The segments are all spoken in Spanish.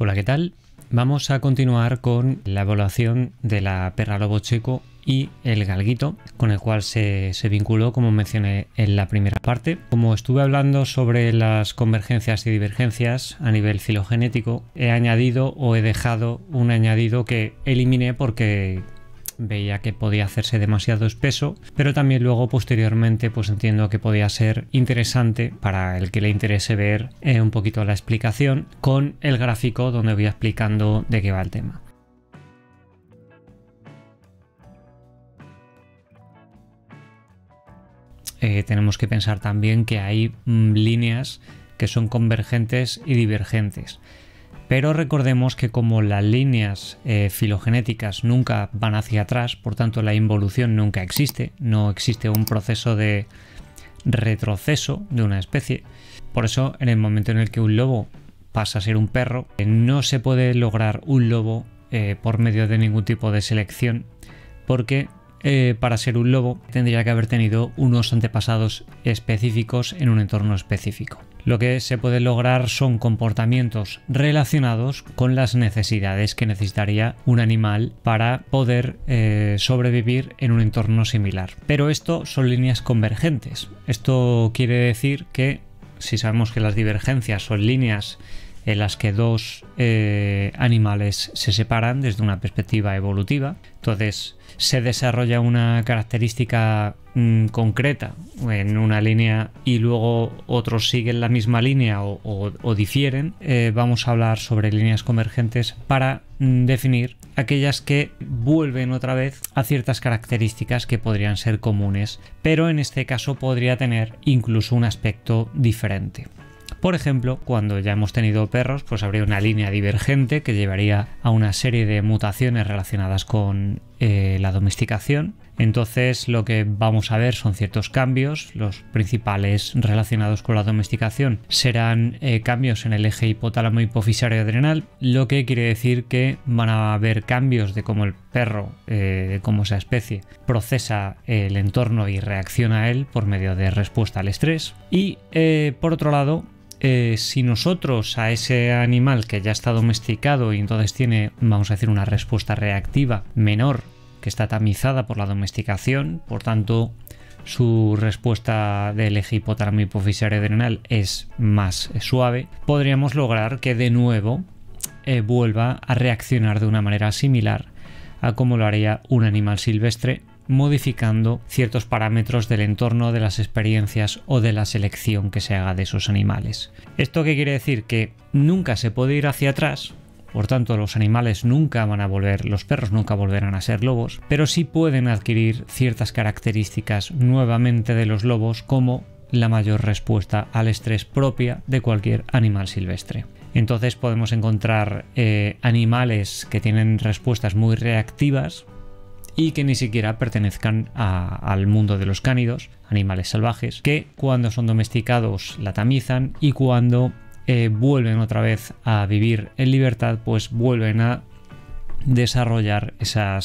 Hola, ¿qué tal? Vamos a continuar con la evaluación de la perra lobo checo y el galguito, con el cual se vinculó, como mencioné en la primera parte. Como estuve hablando sobre las convergencias y divergencias a nivel filogenético, he añadido o he dejado un añadido que eliminé porque veía que podía hacerse demasiado espeso, pero también luego posteriormente pues entiendo que podía ser interesante para el que le interese ver un poquito la explicación con el gráfico donde voy explicando de qué va el tema. Tenemos que pensar también que hay líneas que son convergentes y divergentes. Pero recordemos que como las líneas filogenéticas nunca van hacia atrás, por tanto la involución nunca existe, no existe un proceso de retroceso de una especie. Por eso en el momento en el que un lobo pasa a ser un perro, no se puede lograr un lobo por medio de ningún tipo de selección, porque para ser un lobo tendría que haber tenido unos antepasados específicos en un entorno específico. Lo que se puede lograr son comportamientos relacionados con las necesidades que necesitaría un animal para poder sobrevivir en un entorno similar. Pero esto son líneas convergentes. Esto quiere decir que si sabemos que las divergencias son líneas en las que dos animales se separan desde una perspectiva evolutiva, entonces se desarrolla una característica concreta en una línea y luego otros siguen la misma línea o difieren, vamos a hablar sobre líneas convergentes para definir aquellas que vuelven otra vez a ciertas características que podrían ser comunes, pero en este caso podría tener incluso un aspecto diferente. Por ejemplo, cuando ya hemos tenido perros, pues habría una línea divergente que llevaría a una serie de mutaciones relacionadas con la domesticación. Entonces lo que vamos a ver son ciertos cambios. Los principales relacionados con la domesticación serán cambios en el eje hipotálamo hipofisario adrenal, lo que quiere decir que van a haber cambios de cómo el perro, cómo esa especie, procesa el entorno y reacciona a él por medio de respuesta al estrés. Y por otro lado, si nosotros a ese animal que ya está domesticado y entonces tiene, vamos a decir, una respuesta reactiva menor que está tamizada por la domesticación, por tanto su respuesta del eje hipotálamo hipofisario adrenal es más suave, podríamos lograr que de nuevo vuelva a reaccionar de una manera similar a como lo haría un animal silvestre, modificando ciertos parámetros del entorno, de las experiencias o de la selección que se haga de esos animales. ¿Esto qué quiere decir? Que nunca se puede ir hacia atrás, por tanto los animales nunca van a volver, los perros nunca volverán a ser lobos, pero sí pueden adquirir ciertas características nuevamente de los lobos, como la mayor respuesta al estrés propia de cualquier animal silvestre. Entonces podemos encontrar animales que tienen respuestas muy reactivas y que ni siquiera pertenezcan al mundo de los cánidos, animales salvajes, que cuando son domesticados la tamizan y cuando vuelven otra vez a vivir en libertad, pues vuelven a desarrollar esa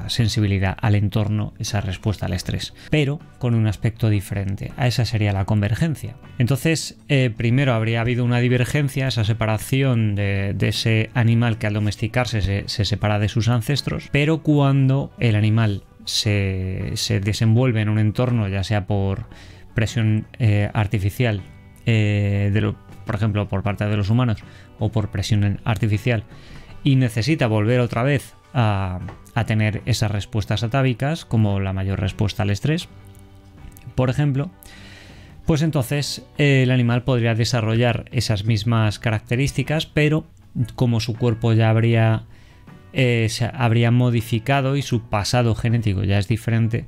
sensibilidad al entorno, esa respuesta al estrés, pero con un aspecto diferente. A esa sería la convergencia. Entonces, primero habría habido una divergencia, esa separación de ese animal que al domesticarse se separa de sus ancestros, pero cuando el animal se desenvuelve en un entorno, ya sea por presión artificial, por ejemplo, por parte de los humanos, o por presión artificial, y necesita volver otra vez a tener esas respuestas atávicas, como la mayor respuesta al estrés, por ejemplo, pues entonces el animal podría desarrollar esas mismas características, pero como su cuerpo ya se habría modificado y su pasado genético ya es diferente,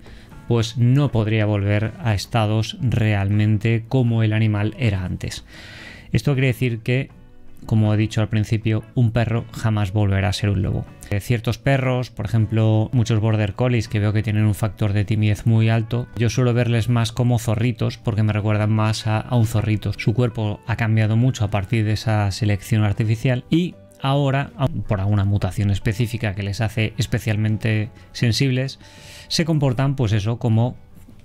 pues no podría volver a estados realmente como el animal era antes. Esto quiere decir que, como he dicho al principio, un perro jamás volverá a ser un lobo. Ciertos perros, por ejemplo, muchos border collies que veo que tienen un factor de timidez muy alto, yo suelo verles más como zorritos porque me recuerdan más a un zorrito. Su cuerpo ha cambiado mucho a partir de esa selección artificial y ahora, por alguna mutación específica que les hace especialmente sensibles, se comportan pues eso como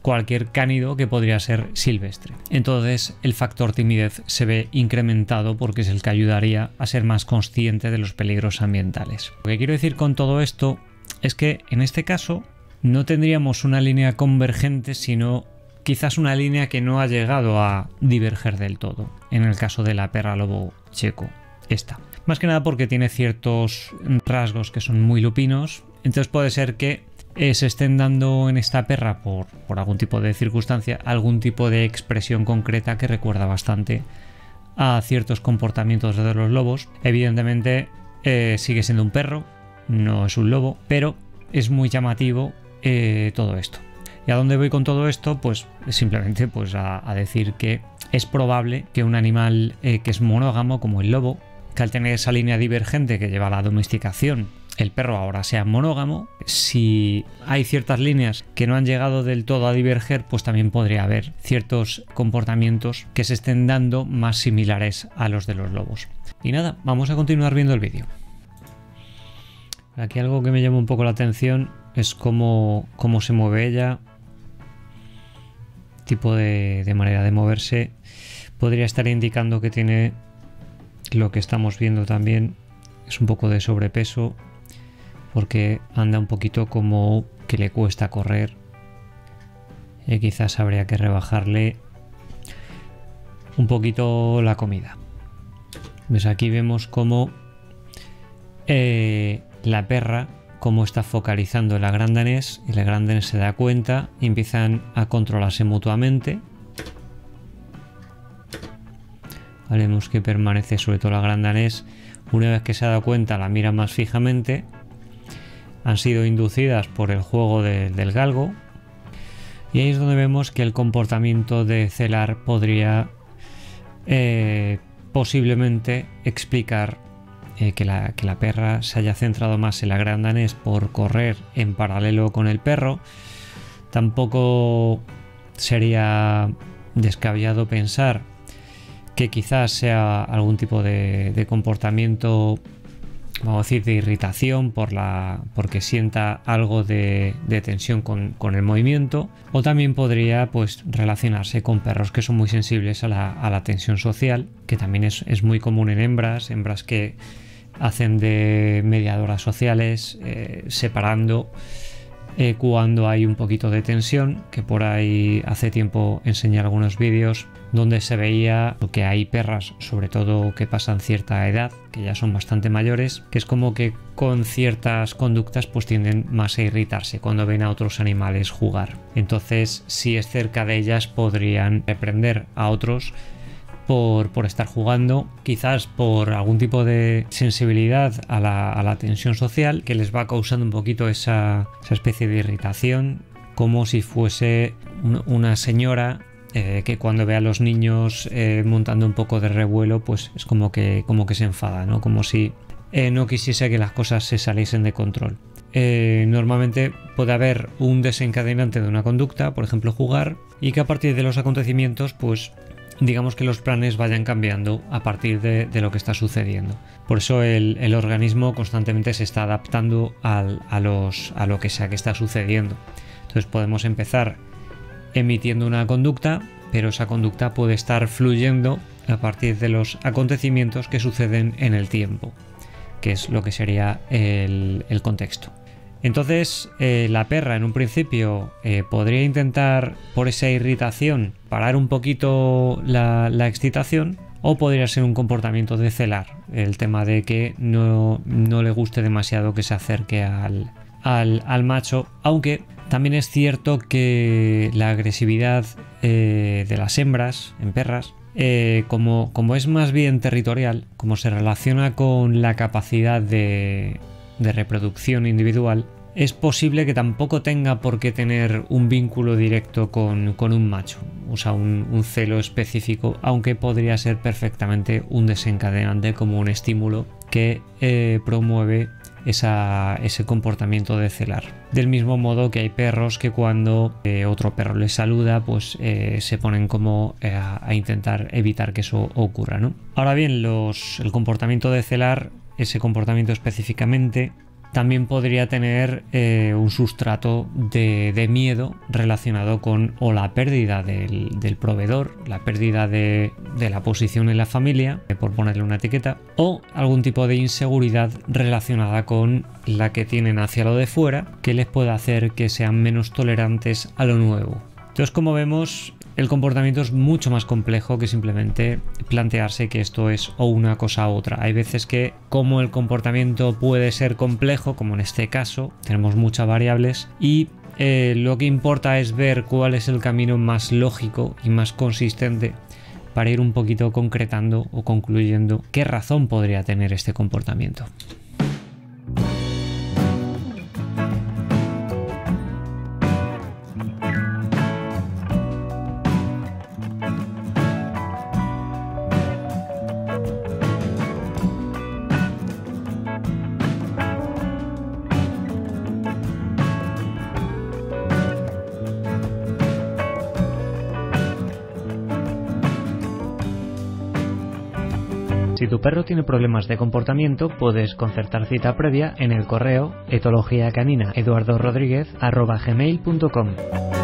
cualquier cánido que podría ser silvestre. Entonces el factor timidez se ve incrementado porque es el que ayudaría a ser más consciente de los peligros ambientales. Lo que quiero decir con todo esto es que en este caso no tendríamos una línea convergente, sino quizás una línea que no ha llegado a diverger del todo, en el caso de la perra lobo checo. Esta. Más que nada porque tiene ciertos rasgos que son muy lupinos, entonces puede ser que se estén dando en esta perra por algún tipo de circunstancia, algún tipo de expresión concreta que recuerda bastante a ciertos comportamientos de los lobos. Evidentemente sigue siendo un perro, no es un lobo, pero es muy llamativo todo esto. ¿Y a dónde voy con todo esto? Pues simplemente pues a decir que es probable que un animal que es monógamo como el lobo, que al tener esa línea divergente que lleva a la domesticación, el perro ahora sea monógamo. Si hay ciertas líneas que no han llegado del todo a diverger, pues también podría haber ciertos comportamientos que se estén dando más similares a los de los lobos. Y nada, vamos a continuar viendo el vídeo. Aquí algo que me llama un poco la atención es cómo se mueve ella. Tipo de manera de moverse. Podría estar indicando que tiene lo que estamos viendo también. Es un poco de sobrepeso, porque anda un poquito como que le cuesta correr. Quizás habría que rebajarle un poquito la comida. Pues aquí vemos cómo la perra cómo está focalizando el gran danés, y el gran danés se da cuenta y empiezan a controlarse mutuamente. Vemos que permanece, sobre todo la gran danés, una vez que se ha dado cuenta la mira más fijamente. Han sido inducidas por el juego del galgo, y ahí es donde vemos que el comportamiento de celar podría posiblemente explicar que la perra se haya centrado más en la gran danés por correr en paralelo con el perro. Tampoco sería descabellado pensar que quizás sea algún tipo de comportamiento, vamos a decir, de irritación porque sienta algo de tensión con el movimiento, o también podría pues relacionarse con perros que son muy sensibles a la tensión social, que también es muy común en hembras que hacen de mediadoras sociales, separando cuando hay un poquito de tensión, que por ahí hace tiempo enseñé algunos vídeos donde se veía que hay perras, sobre todo que pasan cierta edad, que ya son bastante mayores, que es como que con ciertas conductas pues tienden más a irritarse cuando ven a otros animales jugar. Entonces, si es cerca de ellas, podrían reprender a otros por estar jugando, quizás por algún tipo de sensibilidad a la tensión social, que les va causando un poquito esa especie de irritación, como si fuese una señora que cuando ve a los niños montando un poco de revuelo, pues es como que se enfada, ¿no? Como si no quisiese que las cosas se saliesen de control. Normalmente puede haber un desencadenante de una conducta, por ejemplo jugar, y que a partir de los acontecimientos pues digamos que los planes vayan cambiando a partir de lo que está sucediendo. Por eso el organismo constantemente se está adaptando a lo que sea que está sucediendo. Entonces podemos empezar emitiendo una conducta, pero esa conducta puede estar fluyendo a partir de los acontecimientos que suceden en el tiempo, que es lo que sería el contexto. Entonces la perra en un principio podría intentar, por esa irritación, parar un poquito la excitación, o podría ser un comportamiento de celar, el tema de que no le guste demasiado que se acerque al macho, aunque también es cierto que la agresividad de las hembras en perras, como es más bien territorial, como se relaciona con la capacidad de reproducción individual, es posible que tampoco tenga por qué tener un vínculo directo con un macho, o sea, un celo específico, aunque podría ser perfectamente un desencadenante, como un estímulo que promueve ese comportamiento de celar. Del mismo modo que hay perros que cuando otro perro les saluda, pues se ponen como a intentar evitar que eso ocurra, ¿no? Ahora bien, el comportamiento de celar, ese comportamiento específicamente, también podría tener un sustrato de miedo relacionado con o la pérdida del proveedor, la pérdida de la posición en la familia, por ponerle una etiqueta, o algún tipo de inseguridad relacionada con la que tienen hacia lo de fuera, que les puede hacer que sean menos tolerantes a lo nuevo. Entonces, como vemos, el comportamiento es mucho más complejo que simplemente plantearse que esto es o una cosa u otra. Hay veces que, como el comportamiento puede ser complejo, como en este caso, tenemos muchas variables y lo que importa es ver cuál es el camino más lógico y más consistente para ir un poquito concretando o concluyendo qué razón podría tener este comportamiento. Si tu perro tiene problemas de comportamiento, puedes concertar cita previa en el correo etologiacanina eduardorodriguez@gmail.com.